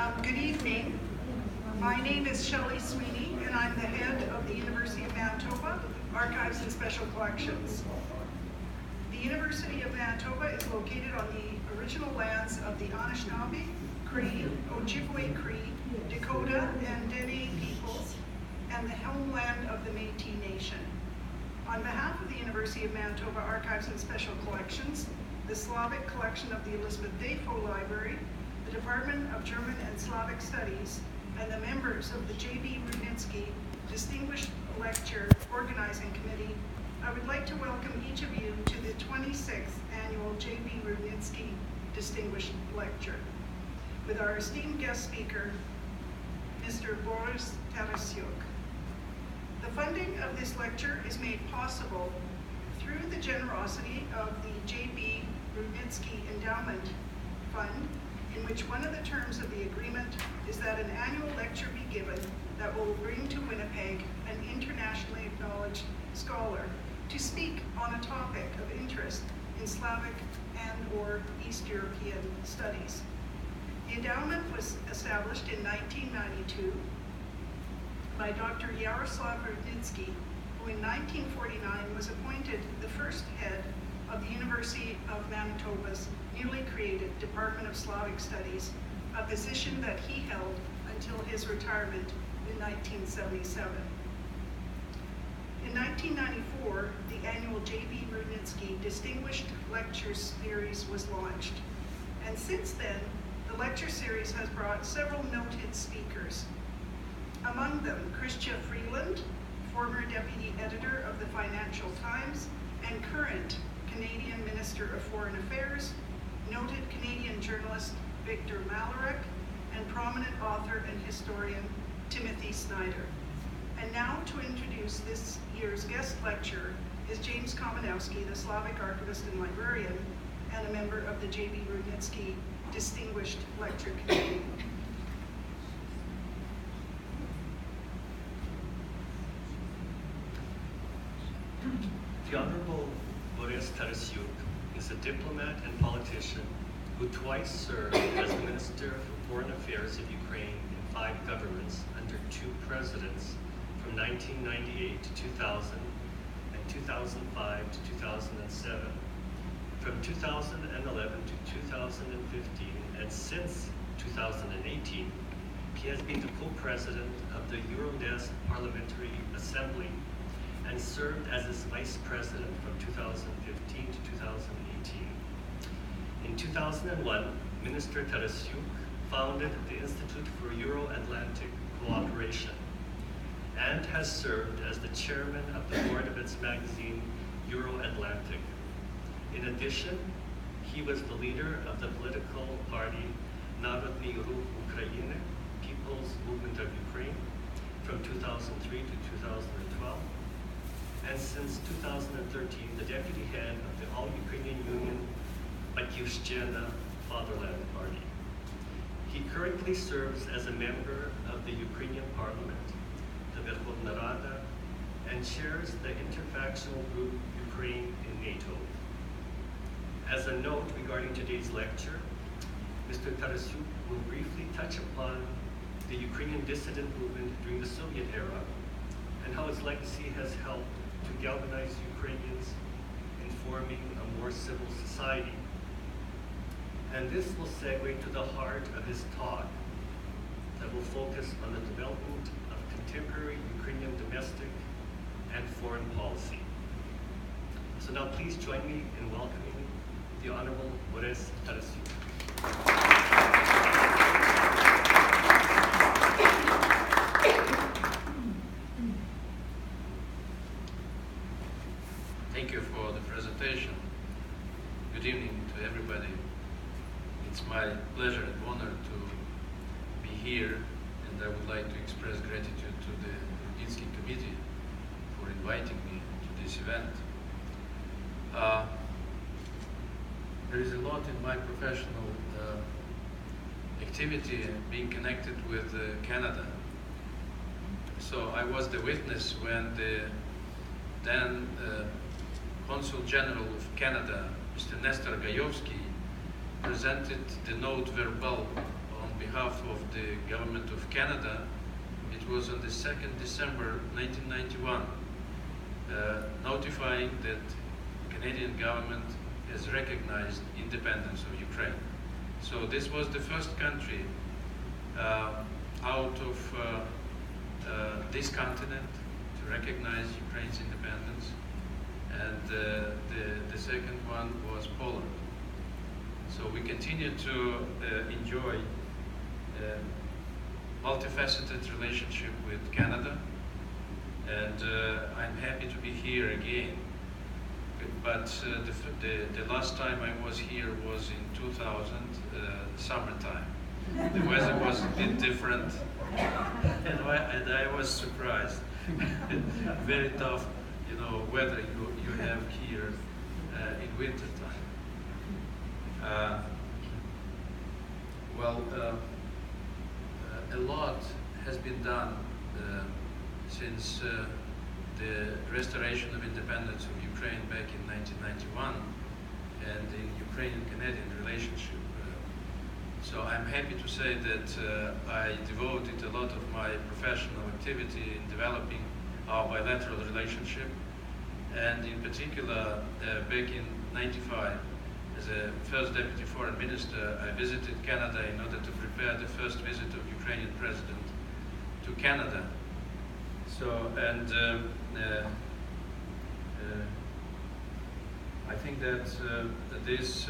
Good evening. My name is Shelley Sweeney, and I'm the head of the University of Manitoba Archives and Special Collections. The University of Manitoba is located on the original lands of the Anishinaabe, Cree, Ojibwe Cree, Dakota, and Dene peoples, and the homeland of the Métis Nation. On behalf of the University of Manitoba Archives and Special Collections, the Slavic collection of the Elizabeth Dayfo Library, the Department of German and Slavic Studies, and the members of the J.B. Rudnyckyj Distinguished Lecture Organizing Committee, I would like to welcome each of you to the 26th Annual J.B. Rudnyckyj Distinguished Lecture, with our esteemed guest speaker, Mr. Borys Tarasyuk. The funding of this lecture is made possible through the generosity of the J.B. Rudnyckyj Endowment Fund, in which one of the terms of the agreement is that an annual lecture be given that will bring to Winnipeg an internationally acknowledged scholar to speak on a topic of interest in Slavic and/or East European studies. The endowment was established in 1992 by Dr. Yaroslav Rudnyckyj, who in 1949 was appointed the first head of the University of Manitoba's newly created Department of Slavic Studies, a position that he held until his retirement in 1977. In 1994, the annual J.B. Rudnyckyj Distinguished Lecture Series was launched, and since then, the lecture series has brought several noted speakers. Among them, Chrystia Freeland, former Deputy Editor of the Financial Times and current Canadian Minister of Foreign Affairs, noted Canadian journalist Victor Malarek, and prominent author and historian Timothy Snyder. And now to introduce this year's guest lecturer is James Komanowski, the Slavic archivist and librarian, and a member of the J.B. Rudnyckyj Distinguished Lecture Committee. The Honorable Borys Tarasyuk is a diplomat and politician who twice served as the Minister for Foreign Affairs of Ukraine in 5 governments under 2 presidents from 1998 to 2000 and 2005 to 2007. From 2011 to 2015 and since 2018, he has been the co-president of the Euronest Parliamentary Assembly and served as its vice president from 2015 to 2018. In 2001, Minister Tarasyuk founded the Institute for Euro-Atlantic Cooperation and has served as the chairman of the board of its magazine, Euro-Atlantic. In addition, he was the leader of the political party Narodny Ruch Ukrainy, People's Movement of Ukraine, from 2003 to 2012, and since 2013, the deputy head of the All-Ukrainian Union Batьківщина Fatherland Party. He currently serves as a member of the Ukrainian Parliament, the Verkhovna Rada, and chairs the interfactional group Ukraine in NATO. As a note regarding today's lecture, Mr. Tarasyuk will briefly touch upon the Ukrainian dissident movement during the Soviet era and how its legacy has helped to galvanize Ukrainians in forming a more civil society. And this will segue to the heart of his talk that will focus on the development of contemporary Ukrainian domestic and foreign policy. So now please join me in welcoming the Honorable Borys Tarasyuk. Thank you for the presentation. Good evening to everybody. It's my pleasure and honor to be here, and I would like to express gratitude to the Rudnyckyj Committee for inviting me to this event. There is a lot in my professional activity being connected with Canada. So I was the witness when the then Consul General of Canada, Mr. Nestor Gajowski, presented the note verbal on behalf of the government of Canada, it was on the 2nd December 1991, notifying that Canadian government has recognized independence of Ukraine. So this was the first country out of this continent to recognize Ukraine's independence, and the second one was Poland. So we continue to enjoy a multifaceted relationship with Canada, and I'm happy to be here again. But the last time I was here was in 2000, summertime. The weather was a bit different, and I was surprised. Very tough, weather you have here in winter time. A lot has been done since the restoration of independence of Ukraine back in 1991 and in Ukrainian Canadian relationship. So I'm happy to say that I devoted a lot of my professional activity in developing our bilateral relationship, and in particular back in '95, as a first deputy foreign minister, I visited Canada in order to prepare the first visit of Ukrainian president to Canada. So, and I think that this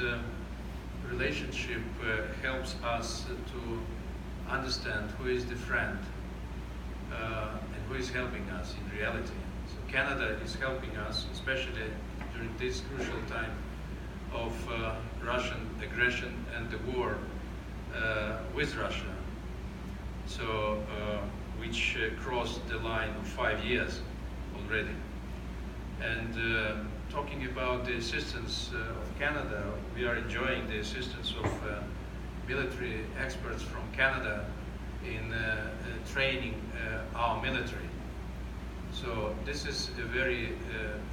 relationship helps us to understand who is the friend and who is helping us in reality. So Canada is helping us, especially during this crucial time of Russian aggression and the war with Russia, so which crossed the line of 5 years already. And talking about the assistance of Canada, we are enjoying the assistance of military experts from Canada in training our military. So this is a very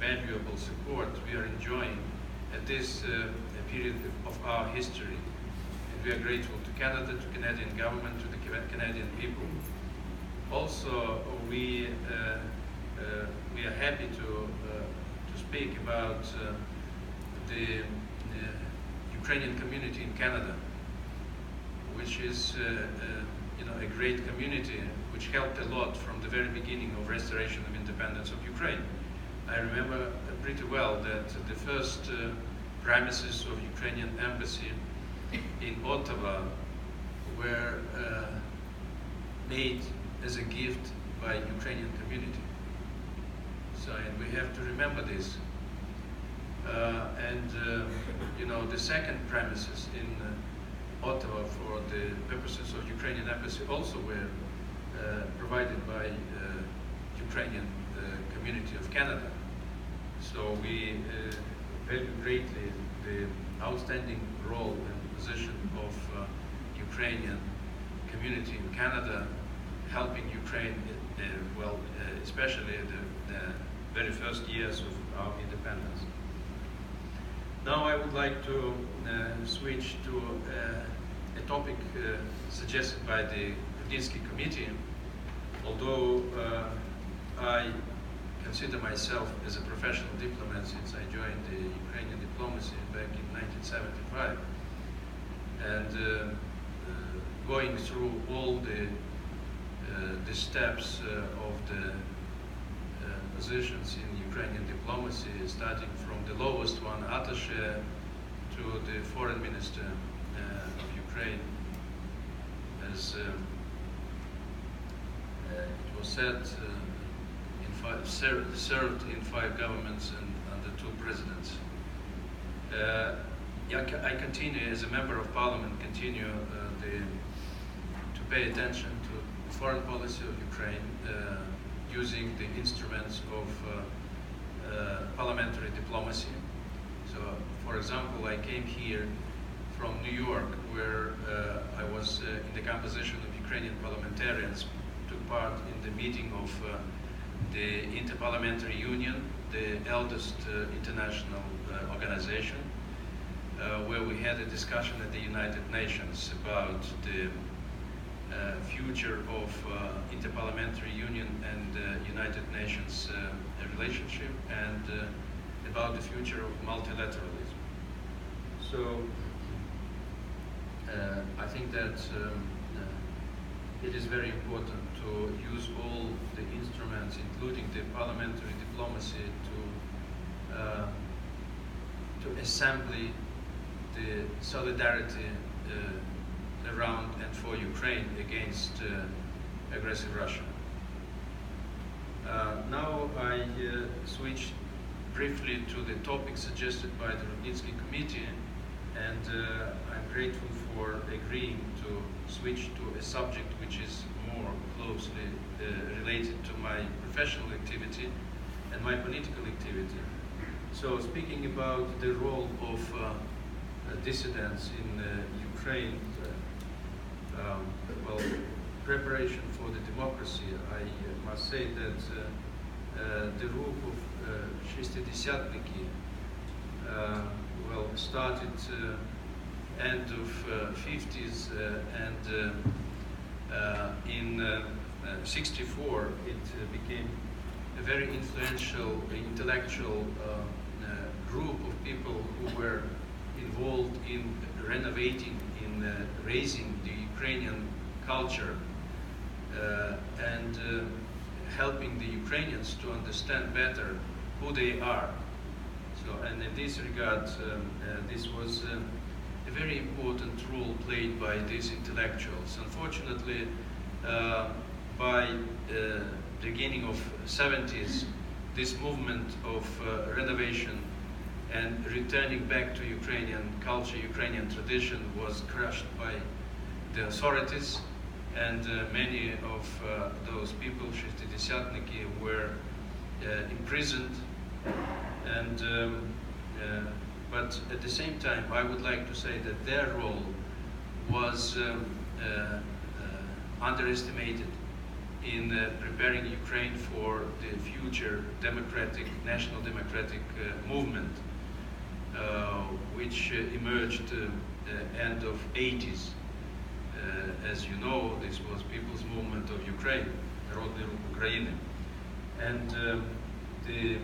valuable support we are enjoying at this period of our history. And we are grateful to Canada, to Canadian government, to the Canadian people. Also, we are happy to speak about the Ukrainian community in Canada, which is a great community which helped a lot from the very beginning of restoration of independence of Ukraine. I remember pretty well that the first premises of Ukrainian embassy in Ottawa were made as a gift by Ukrainian community. So, and we have to remember this. The second premises in Ottawa for the purposes of Ukrainian embassy also were provided by Ukrainian community of Canada. So we value greatly the outstanding role and position of Ukrainian community in Canada, helping Ukraine, especially the very first years of our independence. Now I would like to switch to a topic suggested by the Rudnyckyj committee. Although I consider myself as a professional diplomat since I joined the Ukrainian diplomacy back in 1975, and going through all the steps of the positions in Ukrainian diplomacy, starting from the lowest one, attaché, to the foreign minister of Ukraine, as it was said, served in 5 governments and under 2 presidents. I continue as a member of parliament, to pay attention to the foreign policy of Ukraine, using the instruments of parliamentary diplomacy. So, for example, I came here from New York, where I was in the composition of Ukrainian parliamentarians, took part in the meeting of the Interparliamentary Union, the eldest international organization, where we had a discussion at the United Nations about the future of interparliamentary union and United Nations relationship, and about the future of multilateralism. So I think that it is very important to use all the instruments, including the parliamentary diplomacy, to assemble the solidarity around and for Ukraine against aggressive Russia. Now I switch briefly to the topic suggested by the Rudnyckyj committee, and I'm grateful for agreeing to switch to a subject which is more closely related to my professional activity and my political activity. So, speaking about the role of dissidents in Ukraine, well, preparation for the democracy, I must say that the group of dissidentniki well, started end of 50s and in 64 it became a very influential intellectual group of people who were involved in renovating, in raising the Ukrainian culture and helping the Ukrainians to understand better who they are. So, and in this regard, this was a very important role played by these intellectuals. Unfortunately, by the beginning of 70s, this movement of renovation and returning back to Ukrainian culture, Ukrainian tradition was crushed by the authorities, and many of those people, dissidentniki, were imprisoned. And but at the same time, I would like to say that their role was underestimated in preparing Ukraine for the future democratic, national democratic movement, which emerged end of 80s. As you know, this was People's Movement of Ukraine, Народний Рух України. And the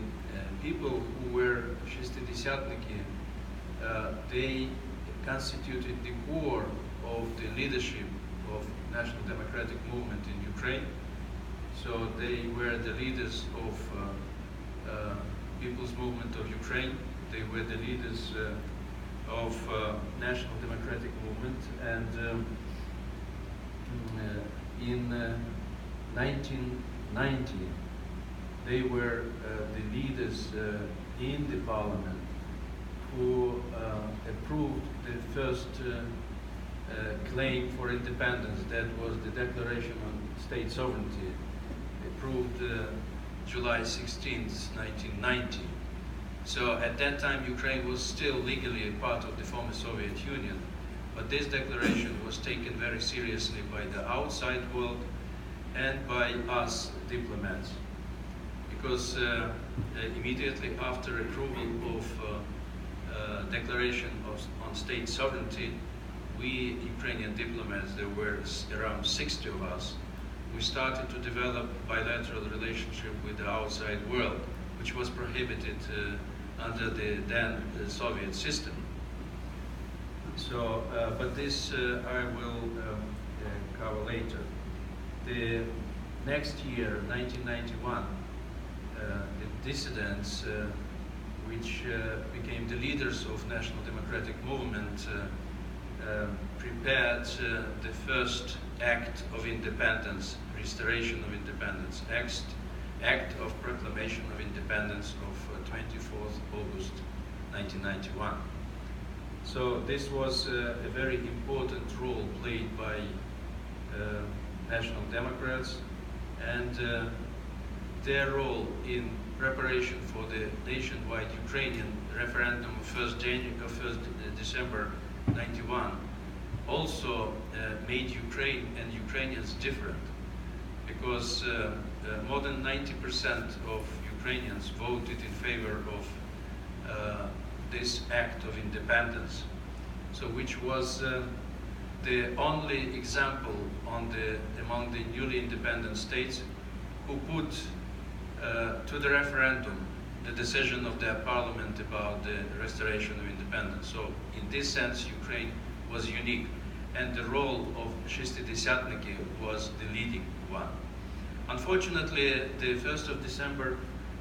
people who were dissidentniki, they constituted the core of the leadership of national democratic movement in Ukraine. So they were the leaders of People's Movement of Ukraine. They were the leaders of national democratic movement, and in 1990 they were the leaders in the parliament who approved the first claim for independence. That was the Declaration on State Sovereignty, approved July 16th, 1990. So at that time Ukraine was still legally a part of the former Soviet Union, but this declaration was taken very seriously by the outside world and by us diplomats. Because immediately after approval of declaration on state sovereignty, we Ukrainian diplomats, there were around 60 of us, we started to develop bilateral relationship with the outside world, which was prohibited under the then Soviet system. So, but this I will cover later. The next year, 1991, the dissidents, which became the leaders of National Democratic Movement, prepared the first act of independence, restoration of independence, act of proclamation of independence of 24th August 1991. So this was a very important role played by National Democrats, and their role in preparation for the nationwide Ukrainian referendum of 1st December 91 also made Ukraine and Ukrainians different, because more than 90% of Ukrainians voted in favor of this act of independence, so which was the only example among the newly independent states who put to the referendum the decision of their parliament about the restoration of independence. So in this sense, Ukraine was unique, and the role of dissidentniki was the leading one. Unfortunately, the 1st of December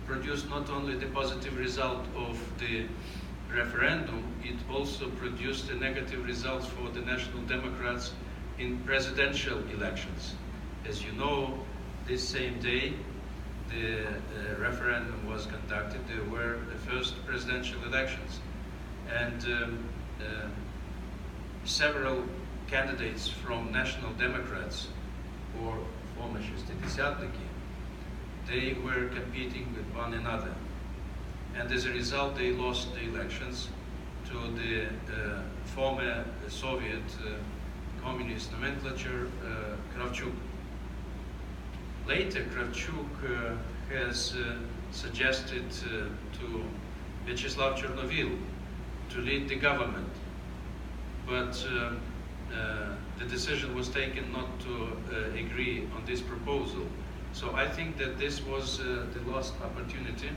produced not only the positive result of the referendum, it also produced the negative results for the National Democrats in presidential elections. As you know, this same day, the referendum was conducted. There were the first presidential elections, and several candidates from National Democrats or former dissidentniki, they were competing with one another. And as a result, they lost the elections to the former Soviet communist nomenclature, Kravchuk. Later, Kravchuk has suggested to Vyacheslav Chernovil to lead the government, but the decision was taken not to agree on this proposal. So I think that this was the lost opportunity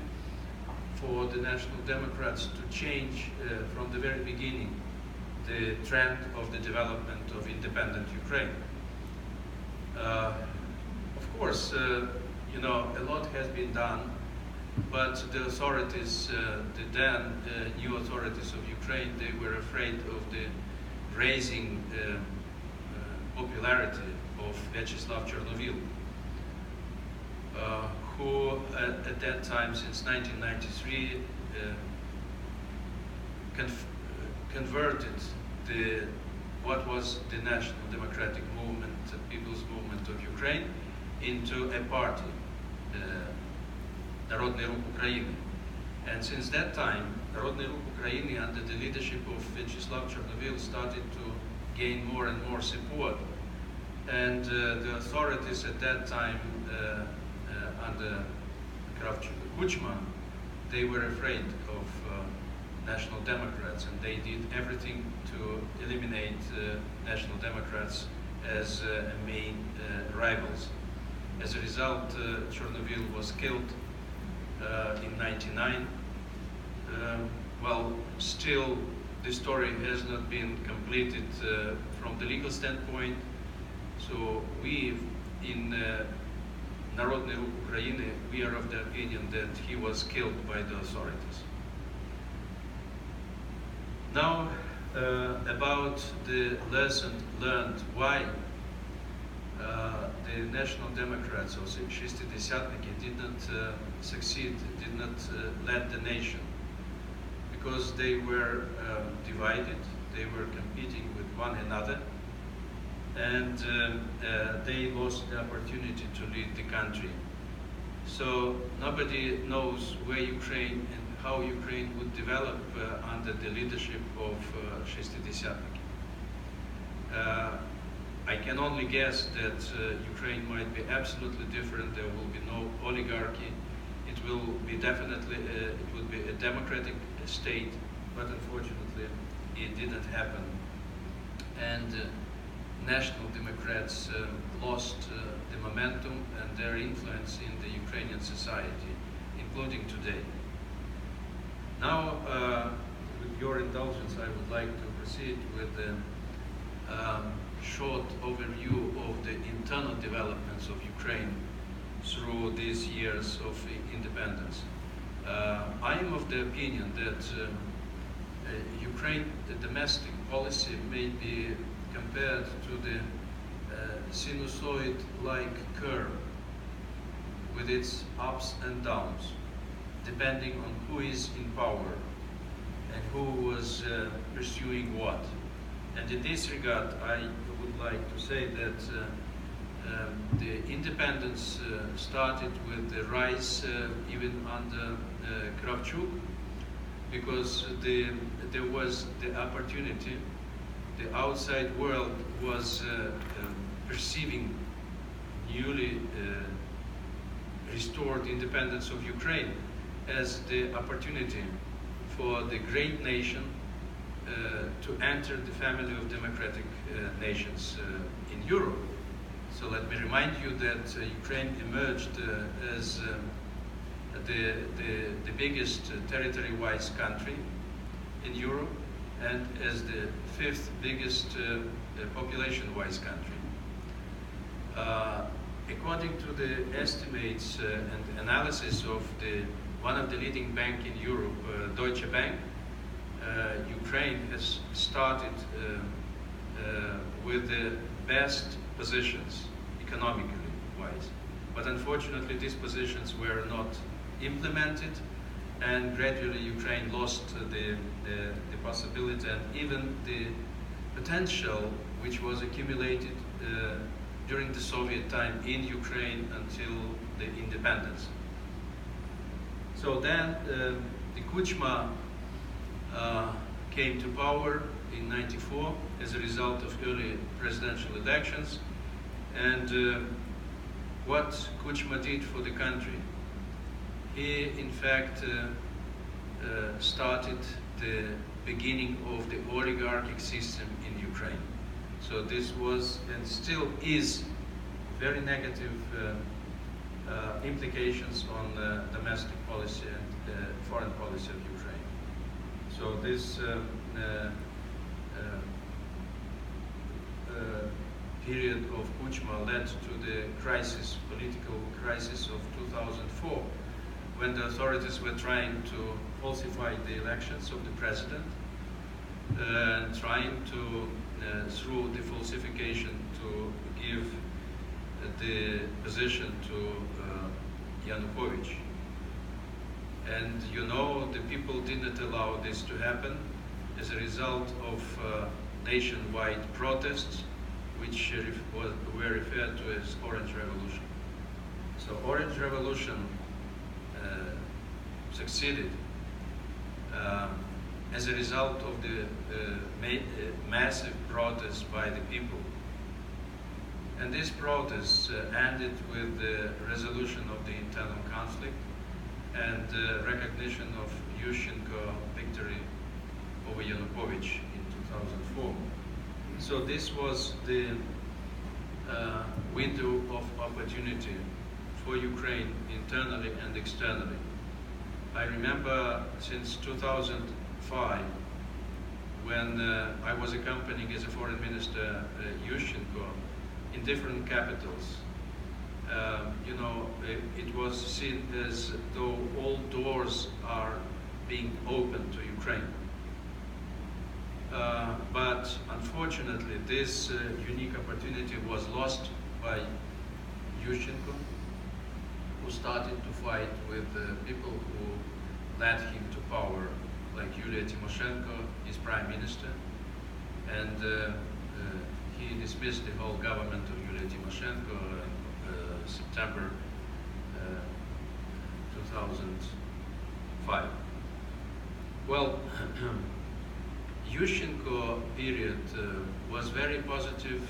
for the National Democrats to change from the very beginning the trend of the development of independent Ukraine. Of course, you know, a lot has been done, but the authorities, the then new authorities of Ukraine, they were afraid of the raising popularity of Vyacheslav Chernovil, who at that time, since 1993, converted what was the National Democratic Movement, People's Movement of Ukraine, into a party, Народный Рух Украины. And since that time, Народный Рух Украины, under the leadership of Vyacheslav Chernovil, started to gain more and more support. And the authorities at that time, under Kuchma, they were afraid of National Democrats, and they did everything to eliminate National Democrats as main rivals. As a result, Chernovil was killed in '99. Well, still, the story has not been completed from the legal standpoint. So we, in Народный Рух Украины, we are of the opinion that he was killed by the authorities. Now, about the lesson learned, why the National Democrats, or dissidentniki, did not succeed, did not lead the nation. Because they were divided, they were competing with one another, and they lost the opportunity to lead the country. So nobody knows where Ukraine and how Ukraine would develop under the leadership of dissidentniki. I can only guess that Ukraine might be absolutely different. There will be no oligarchy. It will be definitely, it would be a democratic state, but unfortunately it didn't happen. And National Democrats lost the momentum and their influence in the Ukrainian society, including today. Now, with your indulgence, I would like to proceed with a short overview of the internal developments of Ukraine through these years of independence. I am of the opinion that Ukraine, the domestic policy, may be compared to the sinusoid-like curve with its ups and downs, depending on who is in power and who was pursuing what. And in this regard, I would like to say that the independence started with the rise even under Kravchuk, because there was the opportunity. The outside world was perceiving newly restored independence of Ukraine as the opportunity for the great nation to enter the family of democratic nations in Europe. So let me remind you that Ukraine emerged as the biggest territory-wise country in Europe and as the 5th biggest population-wise country. According to the estimates and analysis of one of the leading banks in Europe, Deutsche Bank, Ukraine has started with the best positions economically wise. But unfortunately, these positions were not implemented, and gradually Ukraine lost the possibility and even the potential which was accumulated during the Soviet time in Ukraine until the independence. So then the Kuchma came to power in '94 as a result of early presidential elections, and what Kuchma did for the country, he in fact started the beginning of the oligarchic system in Ukraine. So this was and still is very negative implications on domestic policy and foreign policy of Ukraine. So this period of Kuchma led to the crisis, political crisis of 2004, when the authorities were trying to falsify the elections of the president, trying to, through the falsification, to give the position to Yanukovych. And you know, the people didn't allow this to happen as a result of nationwide protests, which were referred to as Orange Revolution. So Orange Revolution succeeded as a result of the massive protests by the people. And these protests ended with the resolution of the internal conflict and recognition of Yushchenko victory over Yanukovych in 2004. So this was the window of opportunity for Ukraine internally and externally. I remember since 2005, when I was accompanying as a foreign minister Yushchenko in different capitals. You know, it was seen as though all doors are being opened to Ukraine. But unfortunately, this unique opportunity was lost by Yushchenko, who started to fight with people who led him to power, like Yulia Tymoshenko, his prime minister, and he dismissed the whole government of Yulia Tymoshenko in September 2005. Well, Yushchenko period was very positive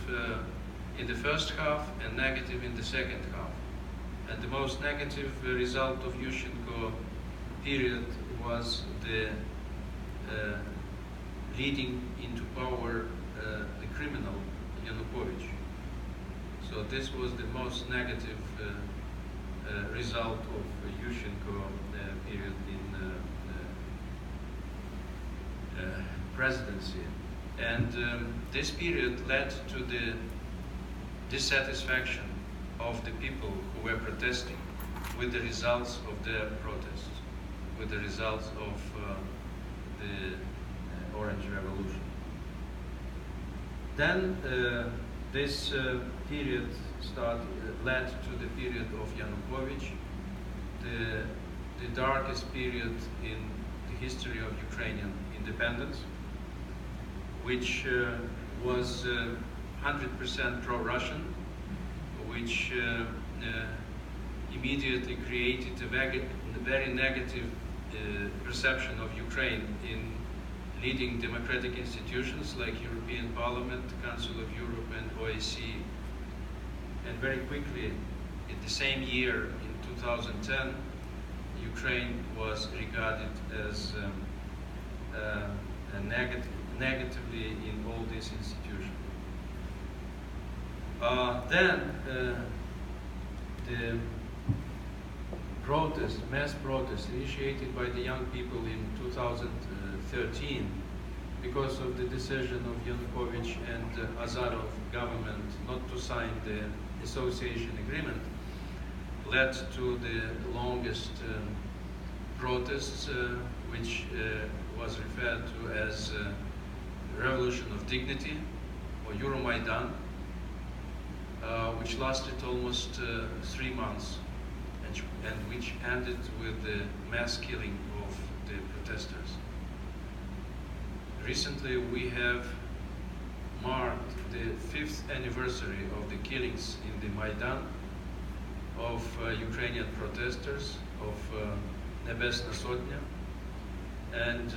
in the first half and negative in the second half. And the most negative result of Yushchenko period was the leading into power the criminal Yanukovych. So this was the most negative result of Yushchenko period in presidency. And this period led to the dissatisfaction of the people who were protesting with the results of their protests, with the results of the Orange Revolution. Then this period led to the period of Yanukovych, the darkest period in the history of Ukrainian independence, which was 100% pro-Russian, which immediately created a very negative perception of Ukraine in leading democratic institutions like European Parliament, Council of Europe, and OSCE. And very quickly, in the same year, in 2010, Ukraine was regarded as a negatively in all these institutions. The mass protest initiated by the young people in 2013 because of the decision of Yanukovych and Azarov government not to sign the association agreement led to the longest protests, which was referred to as Revolution of Dignity, or Euromaidan, which lasted almost 3 months, and which ended with the mass killing of the protesters. Recently, we have marked the 5th anniversary of the killings in the Maidan of Ukrainian protesters, of Nebesna Sotnya, and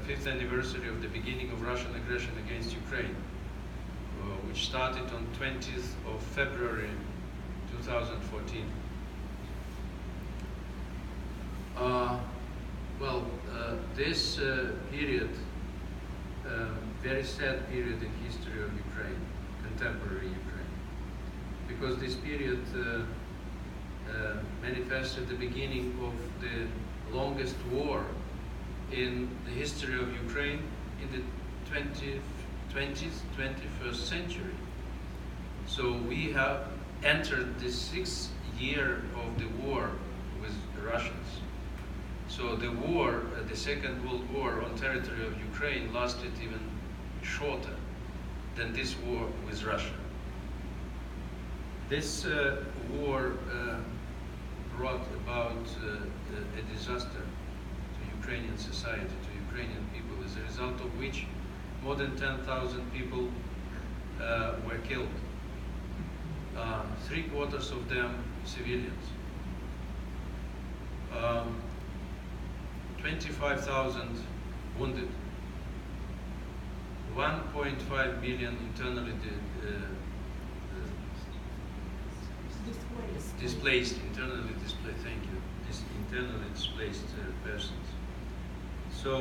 5th anniversary of the beginning of Russian aggression against Ukraine, which started on 20th of February 2014. This period, very sad period in history of Ukraine, contemporary Ukraine, because this period manifested the beginning of the longest war in the history of Ukraine in the 21st century. So we have entered the 6th year of the war with the Russians. So the war, the Second World War on territory of Ukraine lasted even shorter than this war with Russia. This war brought about a disaster to Ukrainian society, to Ukrainian people, as a result of which more than 10,000 people were killed. 3/4 of them civilians. 25,000 wounded. 1.5 million internally displaced, internally displaced, thank you, internally displaced persons. So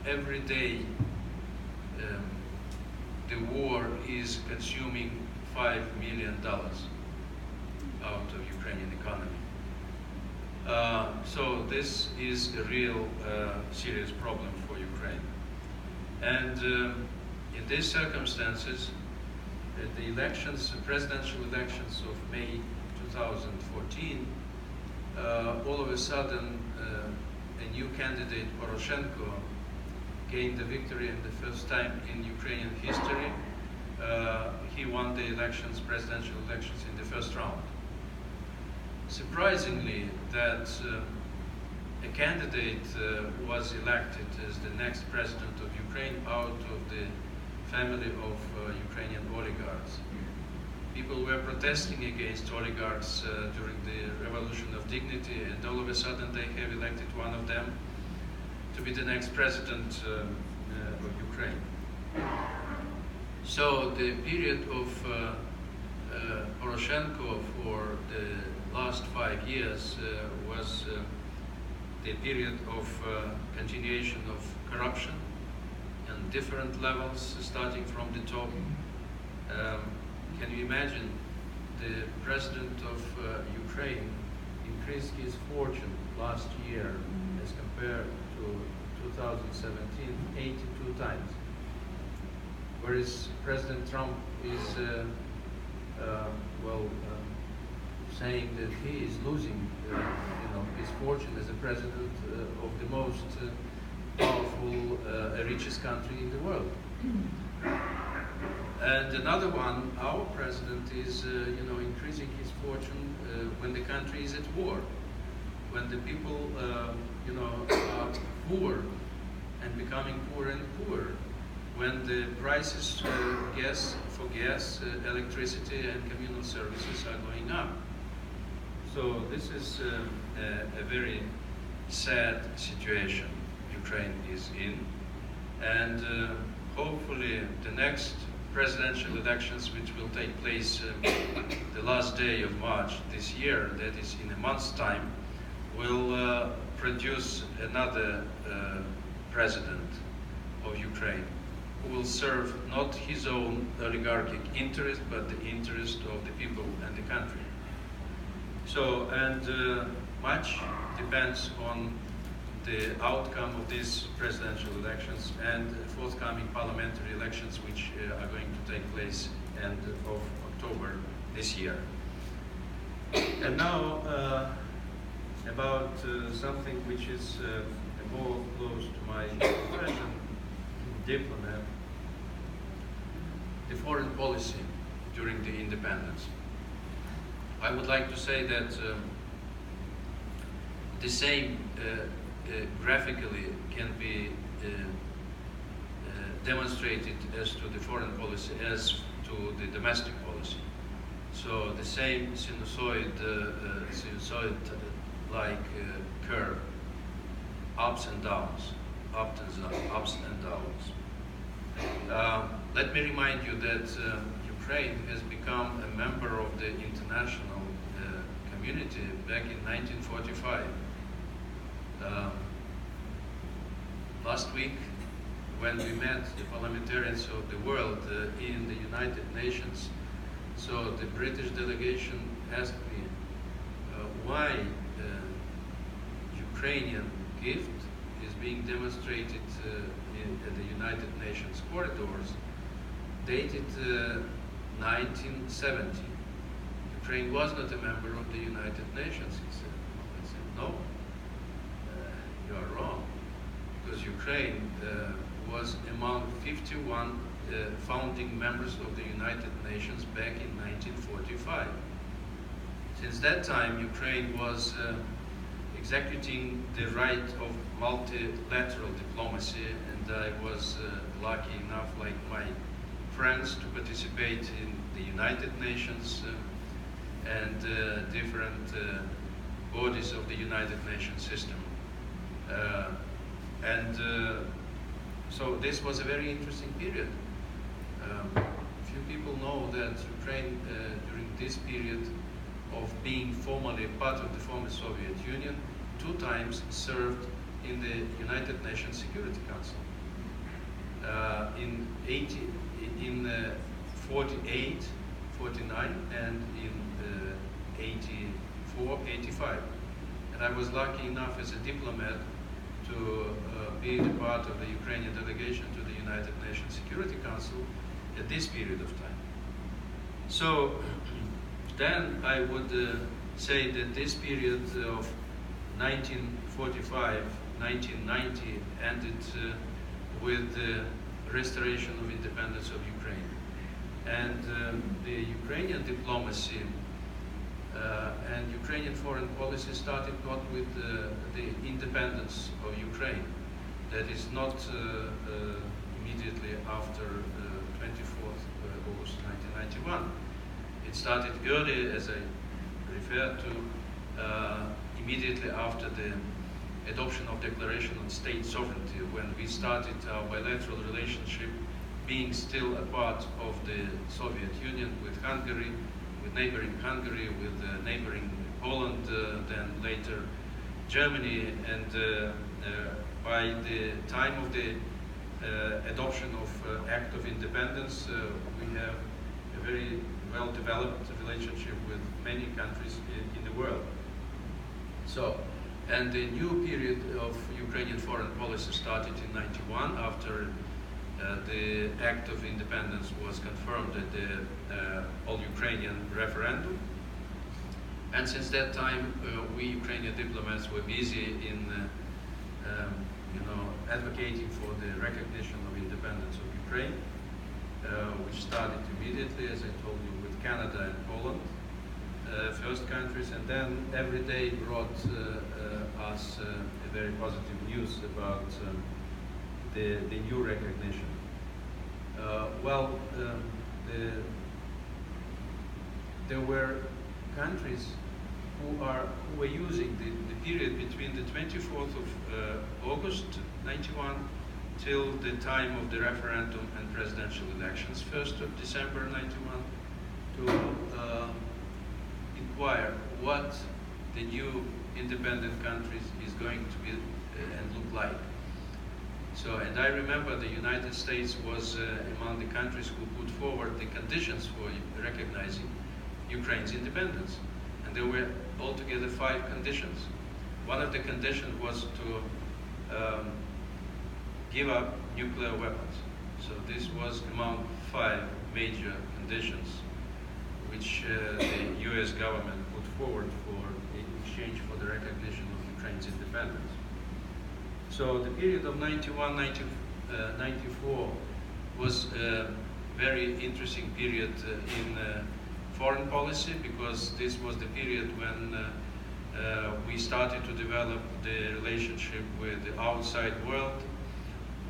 every day the war is consuming $5 million out of Ukrainian economy. So this is a real serious problem for Ukraine. And in these circumstances, the elections, presidential elections of May 2014, all of a sudden a new candidate, Poroshenko, gained the victory in the first time in Ukrainian history. He won the elections, presidential elections, in the first round. Surprisingly, that a candidate was elected as the next president of Ukraine out of the family of Ukrainian oligarchs. People were protesting against oligarchs during the Revolution of Dignity, and all of a sudden they have elected one of them to be the next president of Ukraine. So the period of Poroshenko for the last 5 years was the period of continuation of corruption on different levels, starting from the top. Can you imagine the president of Ukraine increased his fortune last year as compared to 2017 82 times, whereas President Trump is saying that he is losing his fortune as a president of the most powerful, richest country in the world. And another one, our president is increasing his fortune when the country is at war, when the people are poor and becoming poorer and poorer, when the prices for gas, electricity and communal services are going up. So this is a very sad situation Ukraine is in, and hopefully the next presidential elections, which will take place the last day of March this year, that is in a month's time, will produce another president of Ukraine, who will serve not his own oligarchic interest, but the interest of the people and the country. So, and much depends on the outcome of these presidential elections and forthcoming parliamentary elections, which are going to take place end of October this year. And now about something which is more close to my profession, diplomat, the foreign policy during the independence. I would like to say that the same graphically can be demonstrated as to the foreign policy as to the domestic policy. So the same sinusoid-like curve, ups and downs, ups and downs. Let me remind you that Ukraine has become a member of the international community back in 1945. Last week, when we met the parliamentarians of the world in the United Nations, so the British delegation asked me why Ukrainian gift is being demonstrated at the United Nations corridors, dated 1970. Ukraine was not a member of the United Nations, he said. I said, no, you are wrong, because Ukraine was among 51 founding members of the United Nations back in 1945. Since that time, Ukraine was executing the right of multilateral diplomacy, and I was lucky enough, like my friends, to participate in the United Nations and different bodies of the United Nations system. So this was a very interesting period. Few people know that Ukraine, during this period of being formally part of the former Soviet Union, 2 times served in the United Nations Security Council. In 48, 49, and in 84, 85. And I was lucky enough as a diplomat to be the part of the Ukrainian delegation to the United Nations Security Council at this period of time. So then I would say that this period of 1945, 1990 ended with the restoration of independence of Ukraine. And the Ukrainian diplomacy and Ukrainian foreign policy started not with the independence of Ukraine. That is not immediately after 24th August 1991. It started early, as I referred to, immediately after the adoption of Declaration on State Sovereignty, when we started our bilateral relationship, being still a part of the Soviet Union with Hungary, with neighboring Hungary, with neighboring Poland, then later Germany, and by the time of the adoption of Act of Independence, we have a very well-developed relationship with many countries in the world. So, and the new period of Ukrainian foreign policy started in '91 after the Act of Independence was confirmed at the all-Ukrainian referendum. And since that time, we Ukrainian diplomats were busy in advocating for the recognition of independence of Ukraine, which started immediately, as I told you, with Canada and Poland, first countries, and then every day brought us a very positive news about the new recognition. There were countries who were using the period between the 24th of August 91 till the time of the referendum and presidential elections, 1st of December 91, to inquire what the new independent countries is going to be and look like. So, and I remember the United States was among the countries who put forward the conditions for recognizing Ukraine's independence. And there were altogether 5 conditions. One of the conditions was to give up nuclear weapons. So this was among 5 major conditions which the US government put forward in exchange for the recognition of Ukraine's independence. So the period of 91-94 was a very interesting period in foreign policy, because this was the period when we started to develop the relationship with the outside world,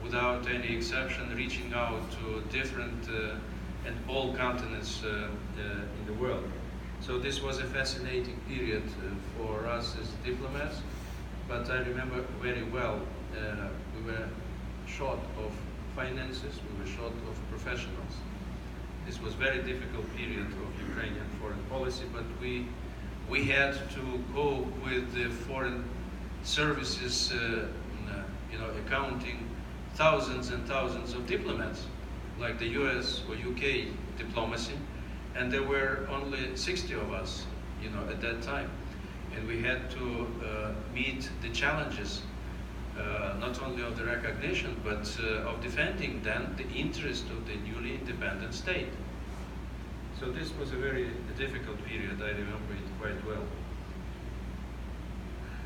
without any exception, reaching out to different and all continents in the world. So this was a fascinating period for us as diplomats, but I remember very well, we were short of finances, we were short of professionals. This was a very difficult period of Ukrainian foreign policy, but we had to go with the foreign services, accounting thousands and thousands of diplomats, like the US or UK diplomacy, and there were only 60 of us, at that time. And we had to meet the challenges, not only of the recognition, but of defending then the interest of the newly independent state. So this was a very difficult period, I remember it quite well.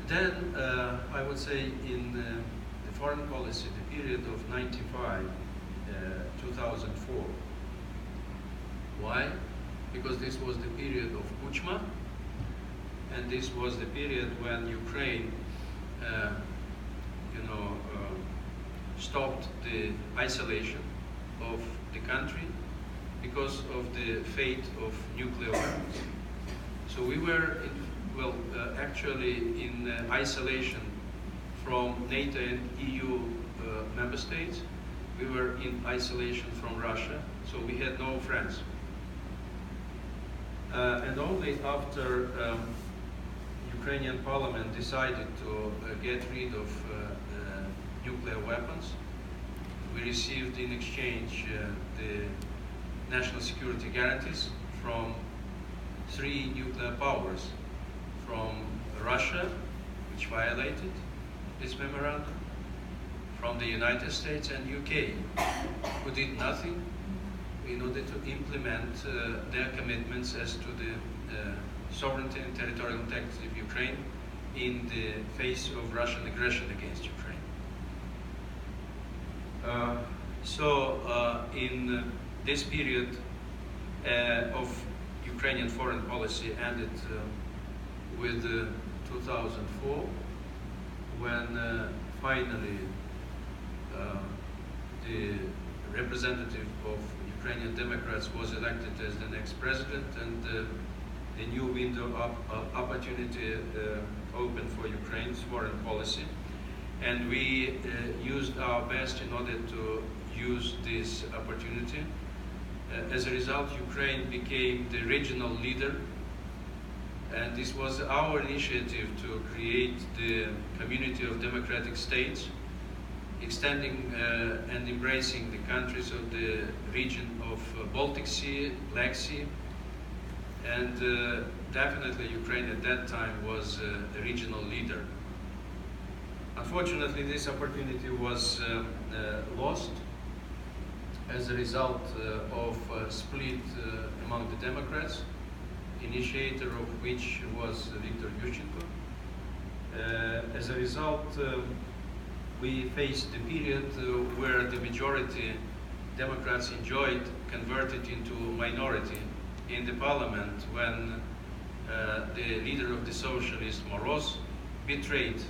Then, I would say in the foreign policy, the period of 95, 2004. Why? Because this was the period of Kuchma, and this was the period when Ukraine stopped the isolation of the country because of the fate of nuclear weapons. So we were, actually in isolation from NATO and EU member states. We were in isolation from Russia, so we had no friends. And only after Ukrainian parliament decided to get rid of nuclear weapons, we received in exchange the national security guarantees from 3 nuclear powers, from Russia, which violated this memorandum, from the United States and UK, who did nothing in order to implement their commitments as to the sovereignty and territorial integrity of Ukraine in the face of Russian aggression against Ukraine. In this period of Ukrainian foreign policy ended with 2004, when finally the representative of Ukrainian Democrats was elected as the next president, and a new window of opportunity opened for Ukraine's foreign policy. And we used our best in order to use this opportunity. As a result, Ukraine became the regional leader, and this was our initiative to create the community of democratic states, extending and embracing the countries of the region of Baltic Sea, Black Sea, and definitely Ukraine at that time was a regional leader. Unfortunately, this opportunity was lost as a result of a split among the Democrats, initiator of which was Viktor Yushchenko. As a result, we faced the period where the majority Democrats enjoyed converted into minority in the parliament, when the leader of the socialists, Moroz, betrayed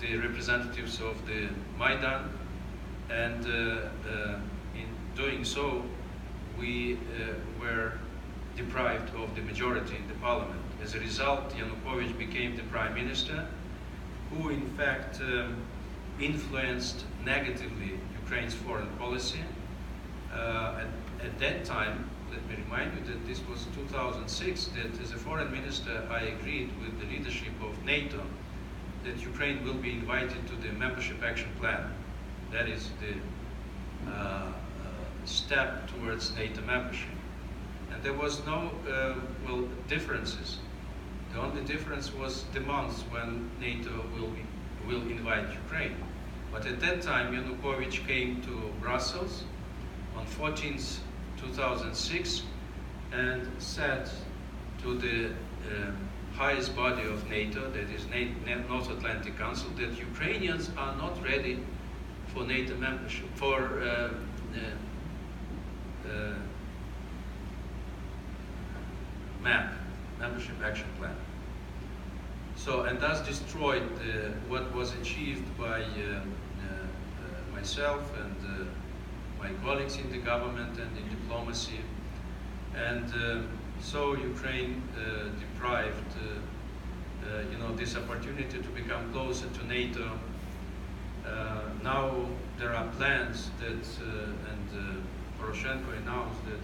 the representatives of the Maidan, and in doing so, we were deprived of the majority in the parliament. As a result, Yanukovych became the prime minister, who in fact influenced negatively Ukraine's foreign policy. At that time, let me remind you that this was 2006, that as a foreign minister I agreed with the leadership of NATO that Ukraine will be invited to the membership action plan. That is the step towards NATO membership. And there was no differences. The only difference was the months when NATO will invite Ukraine. But at that time, Yanukovych came to Brussels on 14th, 2006, and said to the highest body of NATO, that is North Atlantic Council, that Ukrainians are not ready for NATO membership, for membership action plan. So, and thus destroyed what was achieved by myself and my colleagues in the government and in diplomacy. And so Ukraine deprived this opportunity to become closer to NATO. Now there are plans that, and Poroshenko announced that,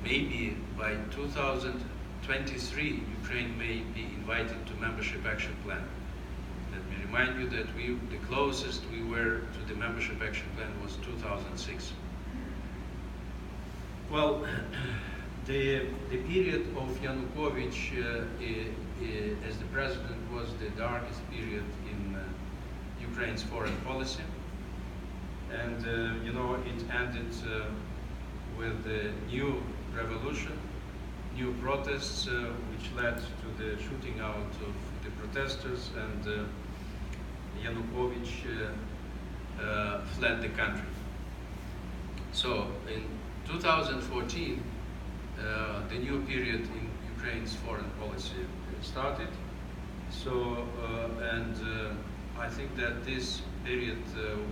maybe by 2023, Ukraine may be invited to membership action plan. Let me remind you that the closest we were to the membership action plan was 2006. Well, the period of Yanukovych as the president was the darkest period in Ukraine's foreign policy, and it ended with the new revolution, new protests, which led to the shooting out of the protesters, and Yanukovych fled the country. So in 2014, the new period in Ukraine's foreign policy started. So, I think that this period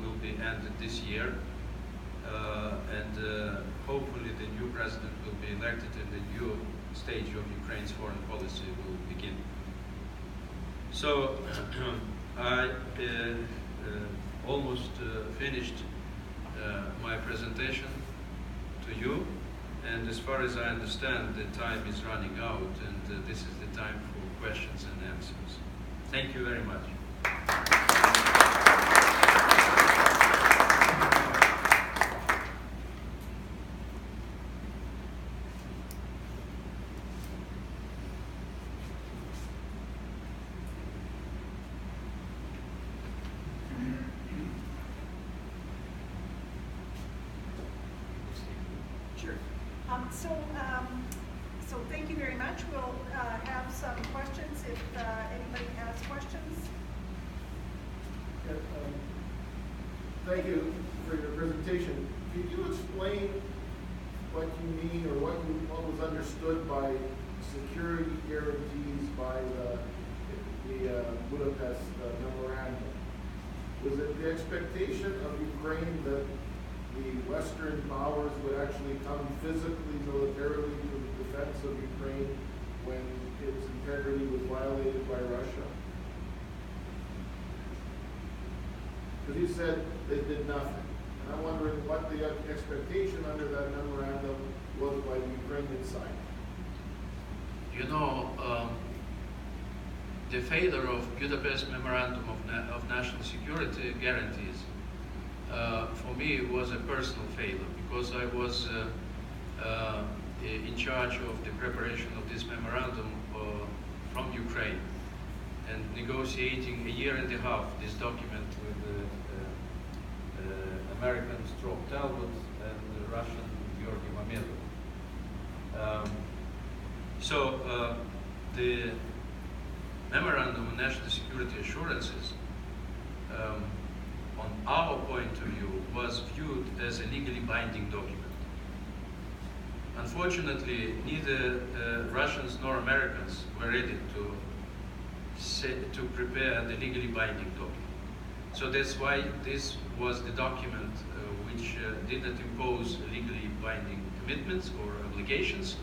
will be ended this year, and hopefully the new president will be elected and the new stage of Ukraine's foreign policy will begin. So, I almost finished my presentation to you, and as far as I understand, the time is running out, and this is the time for questions and answers. Thank you very much. Sure. So thank you very much. We'll have some questions if anybody has questions. Yeah, thank you for your presentation. Could you explain what you mean or what was understood by security guarantees by the Budapest Memorandum? Was it the expectation of Ukraine that the Western powers would actually come physically, militarily to the defense of Ukraine when its integrity was violated by Russia? Because you said they did nothing. And I'm wondering what the expectation under that memorandum was by the Ukrainian side. The failure of Budapest Memorandum of National Security guarantees, for me, was a personal failure, because I was in charge of the preparation of this memorandum from Ukraine and negotiating a year and a half this document with the American Stroke Talbot and the Russian Georgy Mamedov. So the Memorandum of National Security Assurances, on our point of view, was viewed as a legally binding document. Unfortunately, neither Russians nor Americans were ready to prepare the legally binding document. So that's why this was the document which did not impose legally binding commitments or obligations.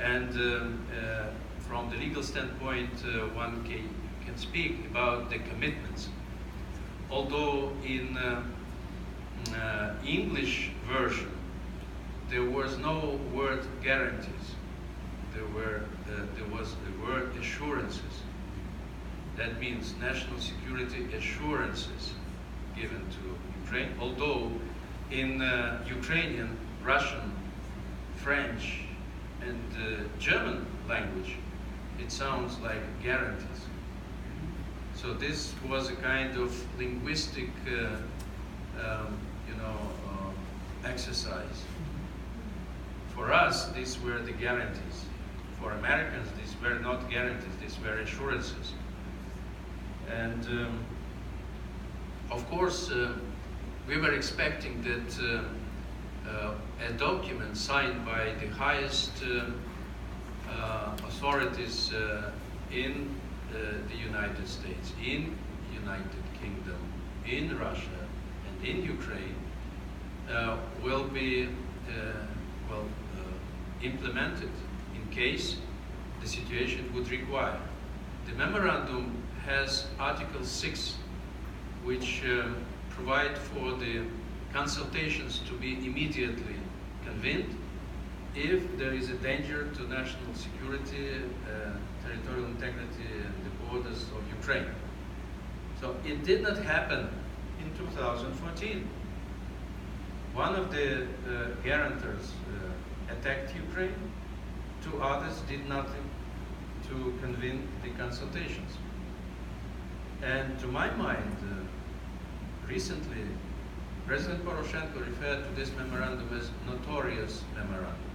And from the legal standpoint, one can speak about the commitments. Although in English version, there was no word guarantees. There was the word assurances. That means national security assurances. given to Ukraine, although in Ukrainian, Russian, French, and German language, it sounds like guarantees. So this was a kind of linguistic, exercise. For us, these were the guarantees. For Americans, these were not guarantees, these were assurances. And of course, we were expecting that a document signed by the highest authorities in the United States, in United Kingdom, in Russia, and in Ukraine will be implemented in case the situation would require. The memorandum has Article 6, which provide for the consultations to be immediately convened if there is a danger to national security, territorial integrity, and the borders of Ukraine. So it did not happen in 2014. One of the guarantors attacked Ukraine, two others did nothing to convene the consultations. And to my mind, recently, President Poroshenko referred to this memorandum as notorious memorandum.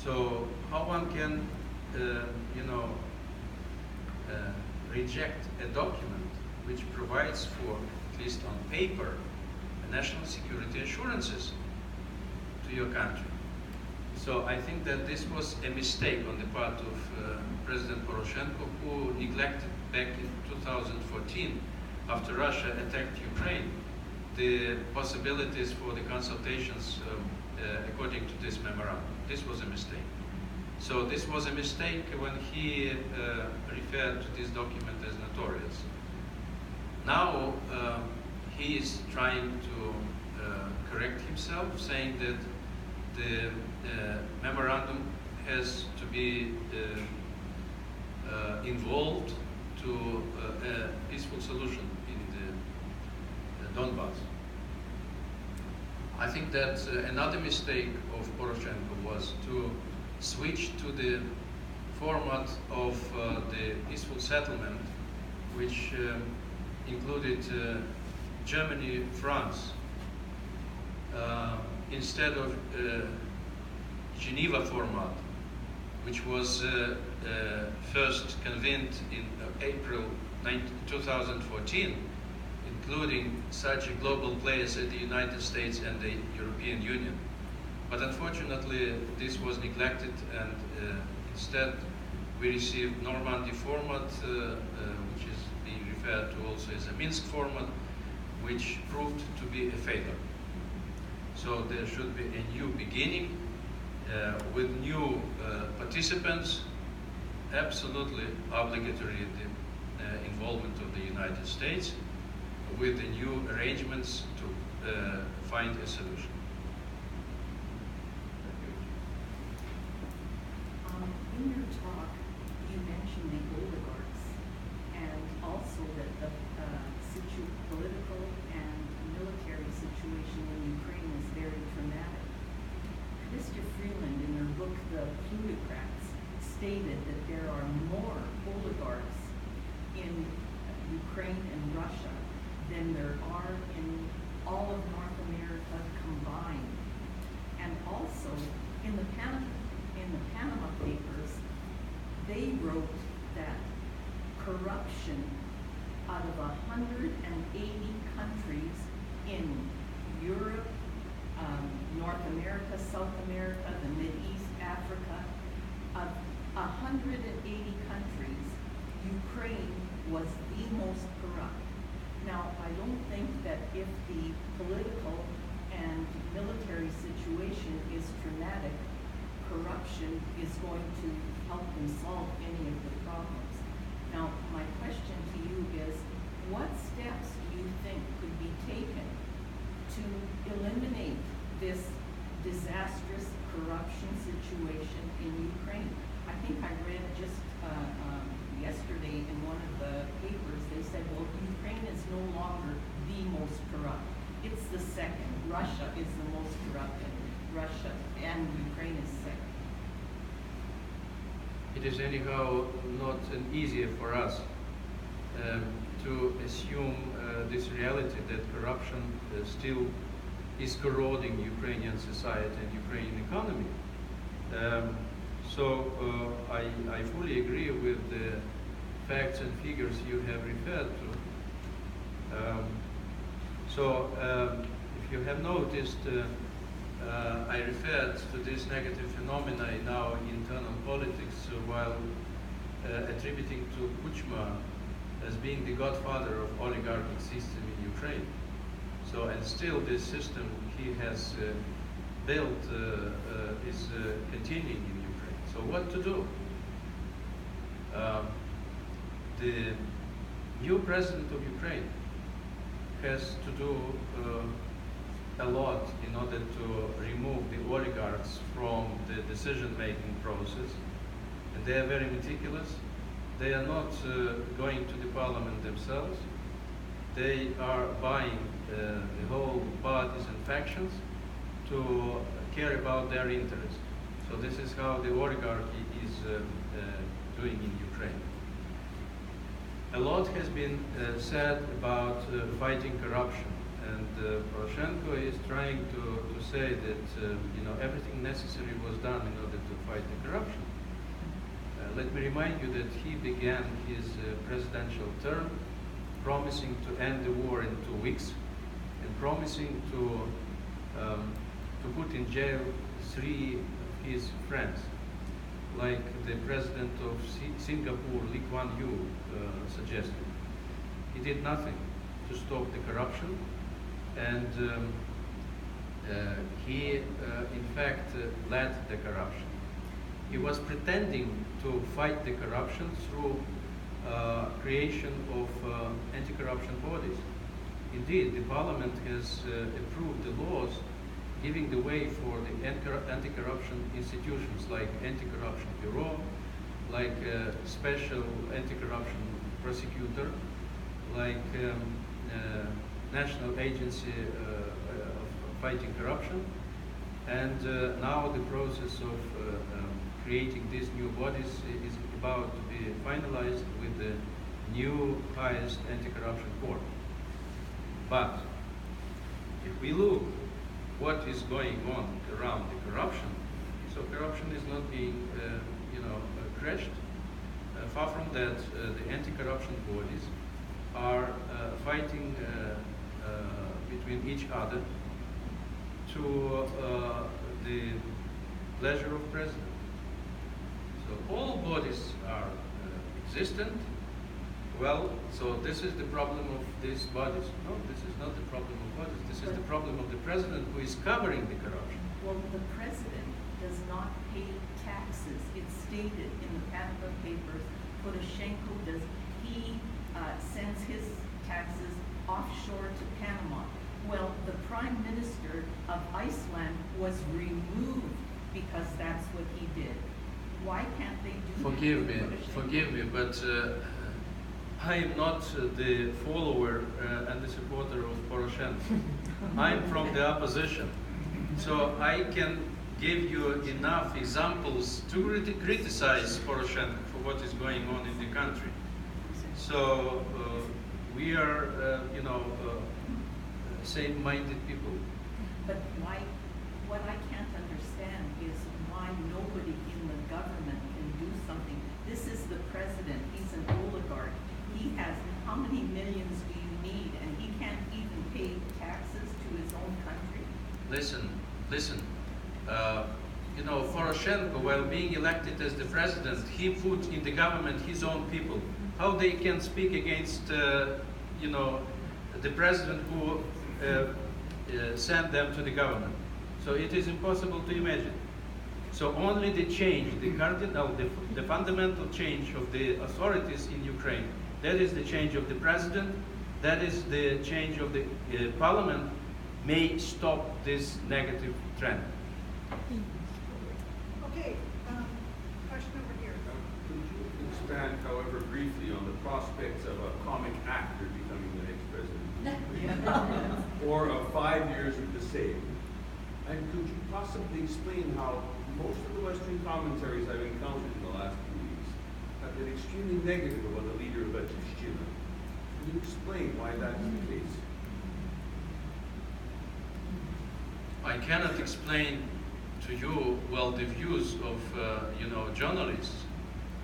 So how one can, reject a document which provides for, at least on paper, national security assurances to your country. So I think that this was a mistake on the part of President Poroshenko, who neglected back in 2014, after Russia attacked Ukraine, the possibilities for the consultations according to this memorandum. This was a mistake. So this was a mistake when he referred to this document as notorious. Now he is trying to correct himself, saying that the memorandum has to be involved to a peaceful solution in the Donbass. I think that another mistake of Poroshenko was to switch to the format of the peaceful settlement, which included Germany, France, instead of Geneva format, which was first convened in April 2014, including such global players as the United States and the European Union. But unfortunately, this was neglected, and instead we received Normandy format, which is being referred to also as a Minsk format, which proved to be a failure. So there should be a new beginning with new participants, absolutely obligatory the involvement of the United States, with the new arrangements to find a solution. In your talk, you mentioned the oligarchs, and also that the political and military situation in Ukraine is very traumatic. Mr. Freeland, in her book, The Plutocrats, stated that there are more oligarchs in Ukraine and Russia than there are in all of North America combined. And also, in the Panama Papers, they wrote that corruption out of 180 countries in Europe, North America, South America, the Mideast, Africa, of 180 countries, Ukraine was the most corrupt. Now, I don't think that if the political and military situation is traumatic, corruption is going to help them solve any of the problems. Now, my question to you is, what steps do you think could be taken to eliminate this disastrous corruption situation in Ukraine? I think I read just yesterday in one of the papers, they said, well, Ukraine is no longer the most corrupt. It's the second. Russia is the most corrupt, and Russia and Ukraine is second. It is anyhow not easier for us to assume this reality that corruption still is corroding Ukrainian society and Ukrainian economy. I fully agree with the facts and figures you have referred to. If you have noticed, I referred to this negative phenomena in our internal politics while attributing to Kuchma as being the godfather of oligarchic system in Ukraine. And still this system he has built is continuing in Ukraine. So what to do? The new president of Ukraine has to do a lot in order to remove the oligarchs from the decision-making process. And they are very meticulous. They are not going to the parliament themselves. They are buying the whole parties and factions to care about their interests. So this is how the oligarchy is doing in Ukraine. A lot has been said about fighting corruption, and Poroshenko is trying to say that everything necessary was done in order to fight the corruption. Let me remind you that he began his presidential term promising to end the war in 2 weeks and promising to put in jail 3 of his friends, like the president of Singapore, Lee Kuan Yew, suggested. He did nothing to stop the corruption, and he, in fact, led the corruption. He was pretending to fight the corruption through creation of anti-corruption bodies. Indeed, the parliament has approved the laws giving the way for the anti-corruption institutions like anti-corruption bureau, like special anti-corruption prosecutor, like national agency of fighting corruption, and now the process of creating these new bodies is about to be finalized with the new highest anti-corruption court. But if we look what is going on around the corruption, so corruption is not being crushed. Far from that, the anti-corruption bodies are fighting between each other to the pleasure of president. So all bodies are existent. Well, so this is the problem of these bodies. No, this is not the problem of bodies. This is the problem of the president who is covering the corruption. Well, the president does not pay taxes. It's stated in the Panama Papers. Poroshenko does. He sends his taxes offshore to Panama. Well, the Prime Minister of Iceland was removed because that's what he did. Why can't they do that? Forgive me, but I am not the follower and the supporter of Poroshenko. I'm from the opposition. So I can give you enough examples to criticize Poroshenko for what is going on in the country. So we are, same-minded people. But what I can't understand is why nobody in the government can do something. This is the president. He's an oligarch. He has, how many millions do you need? And he can't even pay taxes to his own country? Listen. Poroshenko, while being elected as the president, he put in the government his own people. How they can speak against, the president who sent them to the government? So it is impossible to imagine. So only the change, the fundamental change of the authorities in Ukraine, that is the change of the president, that is the change of the parliament, may stop this negative trend. Okay, question over here. prospects of a comic actor becoming the next president, or of 5 years with the same. And could you possibly explain how most of the Western commentaries I've encountered in the last few weeks have been extremely negative about the leader of Batishchina? Can you explain why that is the case? I cannot explain to you, well, the views of, journalists.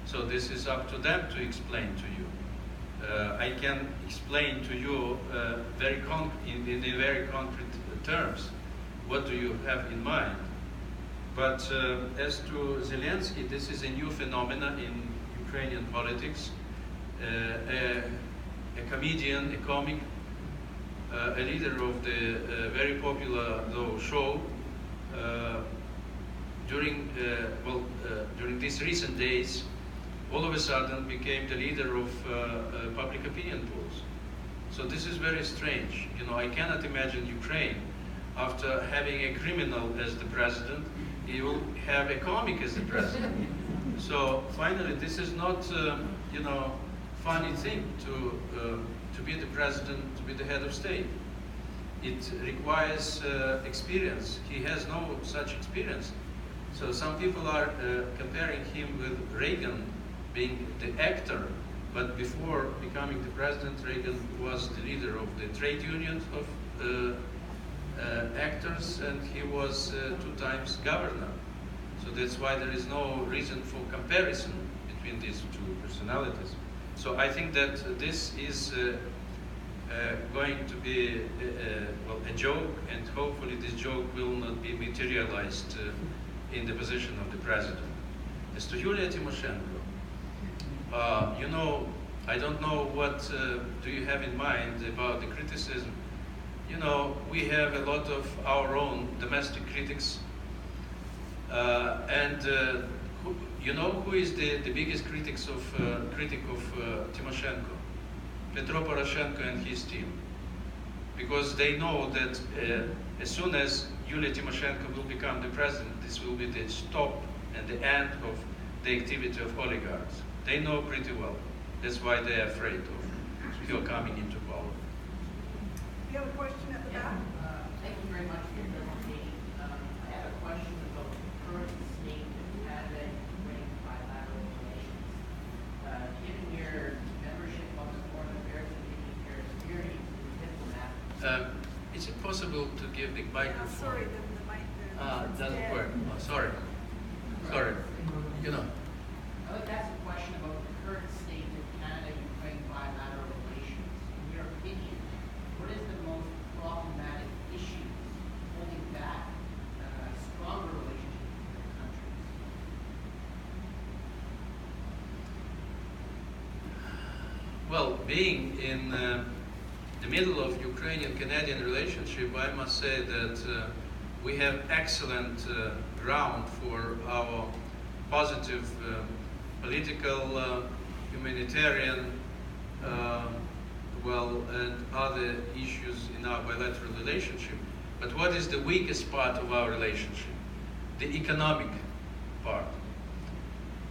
So this is up to them to explain to you. I can explain to you in very concrete terms. What do you have in mind? But as to Zelensky, this is a new phenomenon in Ukrainian politics. A comedian, a comic, a leader of the very popular show during these recent days, all of a sudden became the leader of public opinion polls. So this is very strange. I cannot imagine Ukraine, after having a criminal as the president, he will have a comic as the president. So finally, this is not, funny thing to be the president, to be the head of state. It requires experience. He has no such experience. So some people are comparing him with Reagan, being the actor, but before becoming the president, Reagan was the leader of the trade unions of actors, and he was 2 times governor. So that's why there is no reason for comparison between these 2 personalities. So I think that this is going to be a joke, and hopefully this joke will not be materialized in the position of the president. As to Yulia Tymoshenko, I don't know what do you have in mind about the criticism. We have a lot of our own domestic critics, and who is the biggest critic of Tymoshenko? Petro Poroshenko and his team, because they know that as soon as Yulia Tymoshenko will become the president, this will be the stop and the end of the activity of oligarchs. They know pretty well. That's why they are afraid of her coming into power. You have a question at the back? Thank you very much for your presentation. I have a question about the current state of Canada and Ukraine bilateral relations. Given your membership of the Foreign Affairs Committee, your experience as a diplomat. Is it possible to give the microphone? Sorry, the mic. Doesn't work. Oh, sorry. Sorry. I'd like to ask a question about the current state of Canada-Ukraine bilateral relations. In your opinion, what is the most problematic issues holding back a stronger relationship between the countries? Well, being in the middle of Ukrainian-Canadian relationship, I must say that we have excellent ground for our positive political, humanitarian, and other issues in our bilateral relationship. But what is the weakest part of our relationship? The economic part.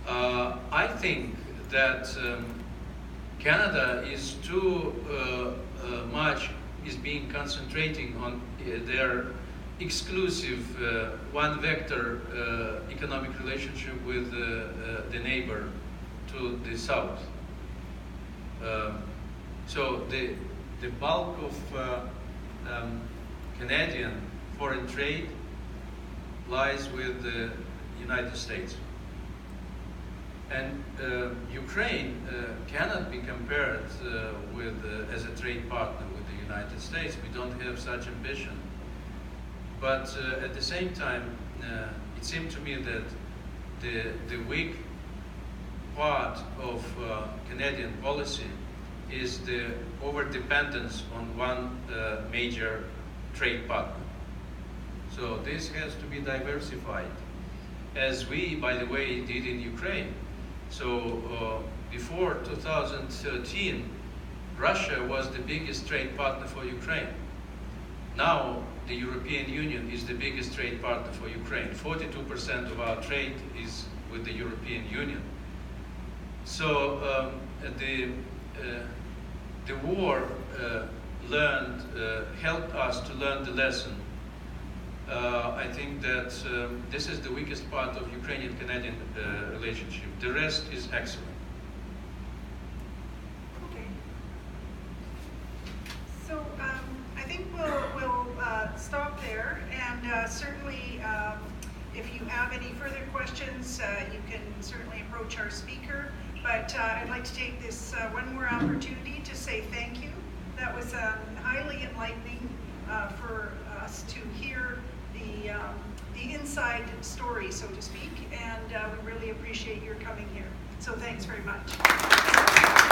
I think that Canada is too much being concentrating on their exclusive one vector economic relationship with the neighbor to the south. So the bulk of Canadian foreign trade lies with the United States. And Ukraine cannot be compared as a trade partner with the United States. We don't have such ambition. But at the same time, it seemed to me that the weak part of Canadian policy is the over-dependence on one major trade partner. So this has to be diversified, as we, by the way, did in Ukraine. So before 2013, Russia was the biggest trade partner for Ukraine. Now, the European Union is the biggest trade partner for Ukraine. 42% of our trade is with the European Union. So the the war helped us to learn the lesson. I think that this is the weakest part of Ukrainian Canadian relationship. The rest is excellent. Okay. So I think we'll stop there, and certainly if you have any further questions, you can certainly approach our speaker. But I'd like to take this one more opportunity to say thank you. That was highly enlightening for us to hear the inside story, so to speak, and we really appreciate your coming here. So thanks very much.